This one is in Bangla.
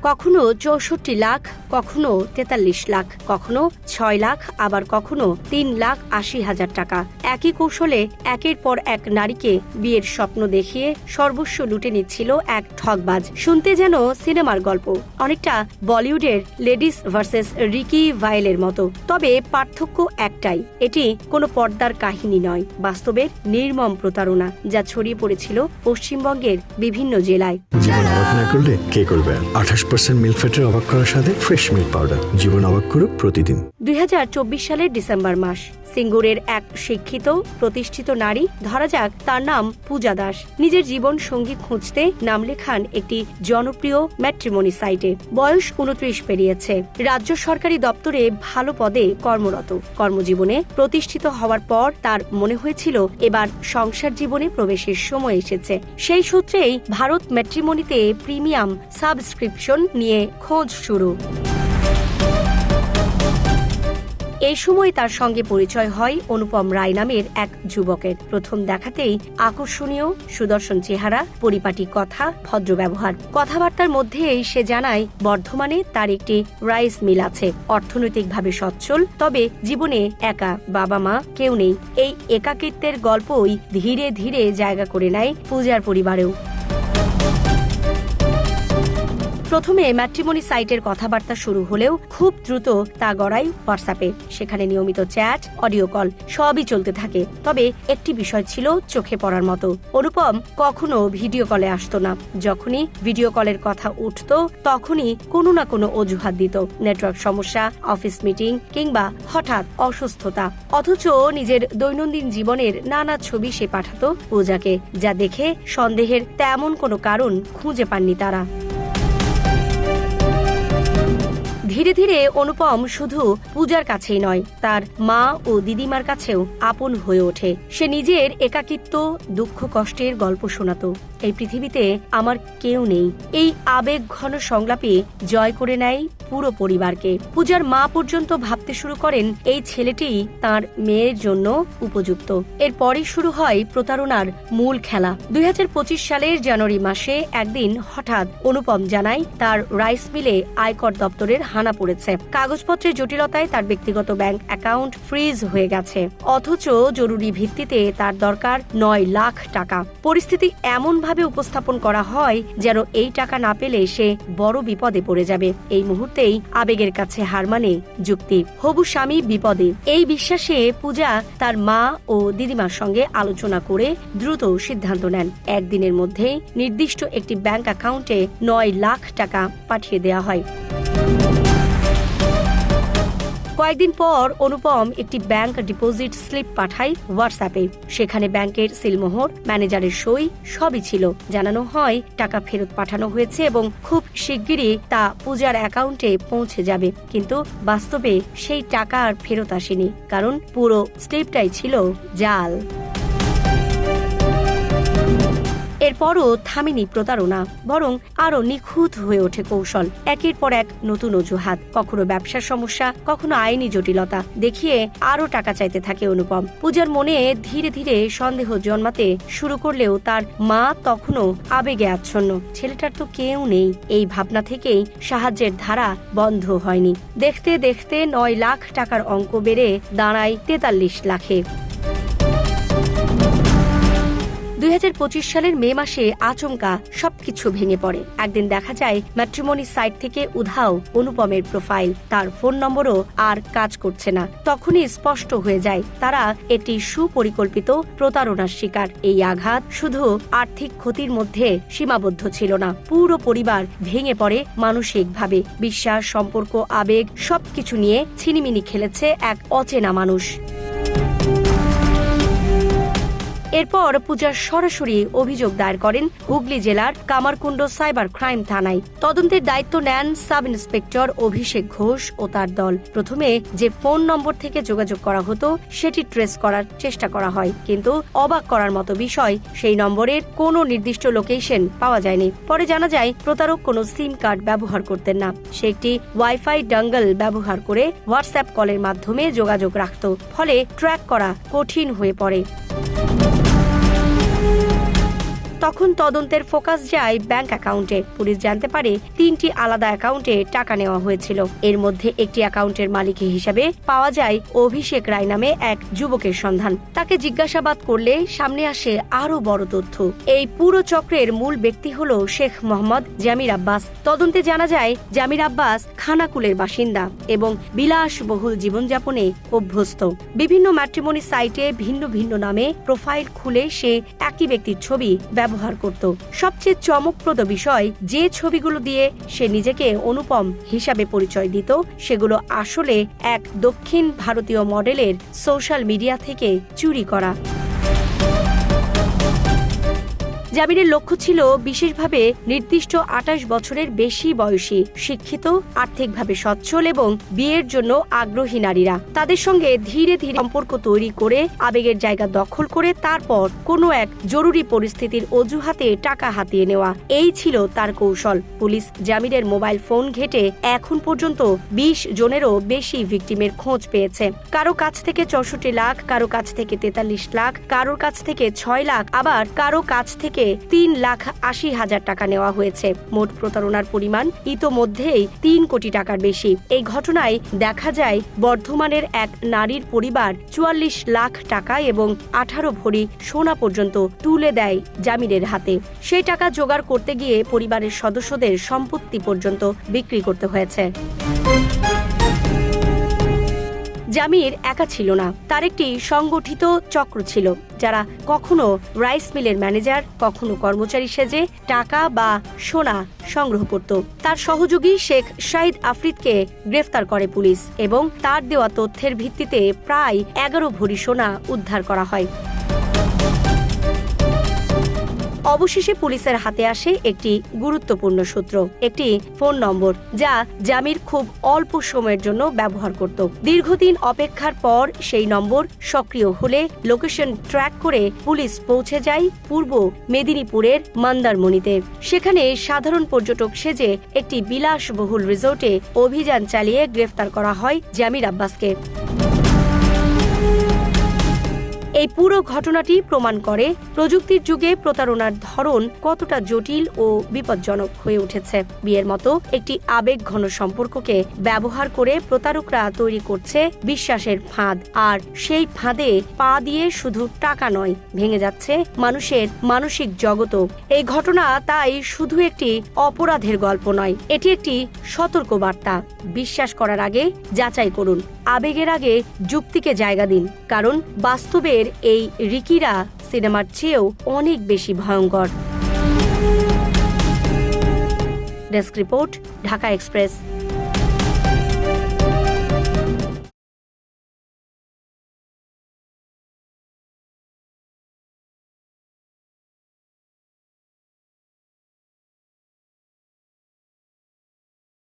কখনো ৬৪ লাখ, কখনো ৪৩ লাখ, কখনো ৬ লাখ, আবার কখনো ৩,৮০,০০০ টাকা। একই কৌশলে একের পর এক নারীকে বিয়ের স্বপ্ন দেখিয়ে সর্বস্ব লুটে নিচ্ছিল এক ঠগবাজ। শুনতে যেন সিনেমার গল্প, অনেকটা বলিউডের লেডিস ভার্সেস রিকি ভাইলের মতো। তবে পার্থক্য একটাই, এটি কোনো পর্দার কাহিনী নয়, বাস্তবের নির্মম প্রতারণা যা ছড়িয়ে পড়েছিল পশ্চিমবঙ্গের বিভিন্ন জেলায়। অবাক না করলে কে করবে? 28% মিল্ক ফ্যাটের অবাক করার সাথে ফ্রেশ মিল্ক পাউডার, জীবন অবাক করুক প্রতিদিন। 2024 সালের ডিসেম্বর মাস, সিঙ্গুরের এক শিক্ষিত প্রতিষ্ঠিত নারী, ধরা যাক তার নাম পূজা দাস, নিজের জীবন সঙ্গী খুঁজতে নাম লেখান একটি জনপ্রিয় ম্যাট্রিমনি সাইটে। বয়স 29 পেরিয়েছে, রাজ্য সরকারি দপ্তরে ভালো পদে কর্মরত। কর্মজীবনে প্রতিষ্ঠিত হওয়ার পর তার মনে হয়েছিল এবার সংসার জীবনে প্রবেশের সময় এসেছে। সেই সূত্রেই ভারত ম্যাট্রিমনিতে প্রিমিয়াম সাবস্ক্রিপশন নিয়ে খোঁজ শুরু। এই সময় তার সঙ্গে পরিচয় হয় অনুপম রায় নামের এক যুবকের। প্রথম দেখাতেই আকর্ষণীয় সুদর্শন চেহারা, পরিপাটি কথা, ভদ্র ব্যবহার। কথাবার্তার মধ্যেই সে জানায় বর্ধমানে তার একটি রাইস মিল আছে, অর্থনৈতিকভাবে সচ্ছল, তবে জীবনে একা, বাবা মা কেউ নেই। এই একাকিত্বের গল্পই ধীরে ধীরে জায়গা করে নেয় পূজার পরিবারেও। প্রথমে ম্যাট্রিমনি সাইটের কথাবার্তা শুরু হলেও খুব দ্রুত তা গড়ায় হোয়াটসঅ্যাপে। সেখানে নিয়মিত চ্যাট, অডিও কল সবই চলতে থাকে। তবে একটি বিষয় ছিল চোখে পড়ার মতো, অনুপম কখনো ভিডিও কলে আসতো না। যখনই ভিডিও কলের কথা উঠত তখনই কোনো না কোনো অজুহাত দিত, নেটওয়ার্ক সমস্যা, অফিস মিটিং কিংবা হঠাৎ অসুস্থতা। অথচ নিজের দৈনন্দিন জীবনের নানা ছবি সে পাঠাতো পূজাকে, যা দেখে সন্দেহের তেমন কোনো কারণ খুঁজে পাননি তারা। ধীরে ধীরে অনুপম শুধু পূজার কাছেই নয়, তার মা ও দিদিমার কাছেও আপন হয়ে ওঠে। সে নিজের একাকিত্ব, দুঃখ কষ্টের গল্প শোনাতো। এই পৃথিবীতে আমার কেউ নেই, এই আবেগ ঘন সংলাপে জয় করে নেয় পুরো পরিবারকে। পূজার মা পর্যন্ত ভাবতে শুরু করেন এই ছেলেটি তার মেয়ের জন্য উপযুক্ত। এরপরই শুরু হয় প্রতারণার মূল খেলা। 2025 সালের জানুয়ারি মাসে একদিন হঠাৎ অনুপম জানায় তার রাইস মিলে আয়কর দপ্তরের হানা পড়েছে। কাগজপত্রের জটিলতায় তার ব্যক্তিগত ব্যাংক অ্যাকাউন্ট ফ্রিজ হয়ে গেছে, অথচ জরুরি ভিত্তিতে তার দরকার 9 লাখ টাকা। পরিস্থিতি এমন ভাবে উপস্থাপন করা হয় যেন এই টাকা না পেলে সে বড় বিপদে পড়ে যাবে। এই মুহূর্তেই আবেগের কাছে হার মানে যুক্তি। হবু স্বামী বিপদে, এই বিশ্বাসে পূজা তার মা ও দিদিমার সঙ্গে আলোচনা করে দ্রুত সিদ্ধান্ত নেন। একদিনের মধ্যে নির্দিষ্ট একটি ব্যাংক অ্যাকাউন্টে 9 লাখ টাকা পাঠিয়ে দেওয়া হয়। কয়েকদিন পর অনুপম একটি ব্যাংক ডিপোজিট স্লিপ পাঠায় হোয়াটসঅ্যাপে। সেখানে ব্যাংকের সিলমোহর, ম্যানেজারের সই সবই ছিল। জানানো হয় টাকা ফেরত পাঠানো হয়েছে এবং খুব শিগগিরই তা পূজার অ্যাকাউন্টে পৌঁছে যাবে। কিন্তু বাস্তবে সেই টাকা আর ফেরত আসেনি, কারণ পুরো স্লিপটাই ছিল জাল। এরপরও থামেনি প্রতারণা, বরং আরো নিখুঁত হয়ে ওঠে কৌশল। একের পর এক নতুন অজুহাত, কখনো ব্যবসার সমস্যা, কখনো আইনি জটিলতা দেখিয়ে আরো টাকা চাইতে থাকে অনুপম। পূজার মনে ধীরে ধীরে সন্দেহ জন্মাতে শুরু করলেও তার মা তখনও আবেগে আচ্ছন্ন। ছেলেটার তো কেউ নেই, এই ভাবনা থেকেই সাহায্যের ধারা বন্ধ হয়নি। দেখতে দেখতে 9 লাখ টাকার অঙ্ক বেড়ে দাঁড়ায় 43 লাখে। 2025 সালের মে মাসে আচমকা সবকিছু ভেঙে পড়ে। একদিন দেখা যায় ম্যাট্রিমনি সাইট থেকে উধাও অনুপমের প্রোফাইল, তার ফোন নম্বরও আর কাজ করছে না। তখনই স্পষ্ট হয়ে যায় তারা একটি সুপরিকল্পিত প্রতারণার শিকার। এই আঘাত শুধু আর্থিক ক্ষতির মধ্যে সীমাবদ্ধ ছিল না, পুরো পরিবার ভেঙে পড়ে মানসিকভাবে। বিশ্বাস, সম্পর্ক, আবেগ সবকিছু নিয়ে ছিনিমিনি খেলেছে এক অচেনা মানুষ। এরপর পূজা সরাসরি অভিযোগ দায়ের করেন হুগলি জেলার কামারকুণ্ড সাইবার ক্রাইম থানায়। তদন্তের দায়িত্ব নেন সাব ইন্সপেক্টর অভিষেক ঘোষ ও তার দল। প্রথমে যে ফোন নম্বর থেকে যোগাযোগ করা হতো সেটি ট্রেস করার চেষ্টা করা হয়, কিন্তু অবাক করার মতো বিষয়, সেই নম্বরের কোনো নির্দিষ্ট লোকেশন পাওয়া যায়নি। পরে জানা যায় প্রতারক কোনো সিম কার্ড ব্যবহার করতেন না, সে একটি ওয়াইফাই ডাঙ্গল ব্যবহার করে হোয়াটসঅ্যাপ কলের মাধ্যমে যোগাযোগ রাখত। ফলে ট্র্যাক করা কঠিন হয়ে পড়ে। তখন তদন্তের ফোকাস যায় ব্যাংক অ্যাকাউন্টে। পুলিশ জানতে পারে 3টি আলাদা অ্যাকাউন্টে টাকা নেওয়া হয়েছিল। এর মধ্যে একটি অ্যাকাউন্টের মালিক হিসেবে পাওয়া যায় অভিষেক রায় নামে এক যুবকের সন্ধান। তাকে জিজ্ঞাসাবাদ করলে সামনে আসে আরো বড় তথ্য। এই পুরো চক্রের মূল ব্যক্তি হল শেখ মোহাম্মদ জামির আব্বাস। তদন্তে জানা যায় জামির আব্বাস খানাকুলের বাসিন্দা এবং বিলাসবহুল জীবনযাপনে অভ্যস্ত। বিভিন্ন ম্যাট্রিমনি সাইটে ভিন্ন ভিন্ন নামে প্রোফাইল খুলে সে একই ব্যক্তির ছবি ব্যবহার করত। সবচেয়ে চমকপ্রদ বিষয়, যে ছবিগুলো দিয়ে সে নিজেকে অনুপম হিসাবে পরিচয় দিত সেগুলো আসলে এক দক্ষিণ ভারতীয় মডেলের সোশ্যাল মিডিয়া থেকে চুরি করা। জামিরের লক্ষ্য ছিল বিশেষভাবে নির্দিষ্ট 28 বছরের বেশি বয়সী, শিক্ষিত, আর্থিকভাবে সচ্ছল এবং বিয়ের জন্য আগ্রহী নারীরা। তাদের সঙ্গে ধীরে ধীরে সম্পর্ক তৈরি করে আবেগের জায়গা দখল করে তারপর কোনো এক জরুরি পরিস্থিতির অজুহাতে টাকা হাতিয়ে নেওয়া, এই ছিল তার কৌশল। পুলিশ জামিরের মোবাইল ফোন ঘেঁটে এখন পর্যন্ত 20 জনেরও বেশি ভিকটিমের খোঁজ পেয়েছে। কারো কাছ থেকে 64 লাখ, কারো কাছ থেকে 43 লাখ, কারোর কাছ থেকে 6 লাখ, আবার কারো কাছ থেকে 3,80,000 টাকা নেওয়া হয়েছে। মোট প্রতারণার পরিমাণ ইতোমধ্যেই 3 কোটি টাকার বেশি। এই ঘটনায় দেখা যায় বর্ধমানের এক নারীর পরিবার 44 লাখ টাকা এবং 18 ভরি সোনা পর্যন্ত তুলে দেয় জামিরের হাতে। সেই টাকা জোগাড় করতে গিয়ে পরিবারের সদস্যদের সম্পত্তি পর্যন্ত বিক্রি করতে হয়েছে। জামির একা ছিল না, তার একটি সংগঠিত চক্র ছিল, যারা কখনো রাইস মিলের ম্যানেজার, কখনো কর্মচারী সেজে টাকা বা সোনা সংগ্রহ করত। তার সহযোগী শেখ শাহিদ আফ্রিদকে গ্রেফতার করে পুলিশ এবং তার দেওয়া তথ্যের ভিত্তিতে প্রায় 11 ভরি সোনা উদ্ধার করা হয়। অবশেষে পুলিশের হাতে আসে একটি গুরুত্বপূর্ণ সূত্র, একটি ফোন নম্বর যা জামির খুব অল্প সময়ের জন্য ব্যবহার করত। দীর্ঘদিন অপেক্ষার পর সেই নম্বর সক্রিয় হলে লোকেশন ট্র্যাক করে পুলিশ পৌঁছে যায় পূর্ব মেদিনীপুরের মন্দারমণিতে। সেখানে সাধারণ পর্যটক সেজে একটি বিলাসবহুল রিসোর্টে অভিযান চালিয়ে গ্রেফতার করা হয় জামির আব্বাসকে। এই পুরো ঘটনাটি প্রমাণ করে প্রযুক্তির যুগে প্রতারণার ধরন কতটা জটিল ও বিপজ্জনক হয়ে উঠেছে। বিয়ের মতো একটি আবেগঘন সম্পর্ককে ব্যবহার করে প্রতারকরা তৈরি করছে বিশ্বাসের ফাঁদ, আর সেই ফাঁদে পা দিয়ে শুধু টাকা নয়, ভেঙে যাচ্ছে মানুষের মানসিক জগতও। এই ঘটনা তাই শুধু একটি অপরাধের গল্প নয়, এটি একটি সতর্কবার্তা। বিশ্বাস করার আগে যাচাই করুন, আবেগের আগে যুক্তিকে জায়গা দিন, কারণ বাস্তবের এই রিকিরা সিনেমার চেয়েও অনেক বেশি ভয়ঙ্কর। Desk report, Dhaka express.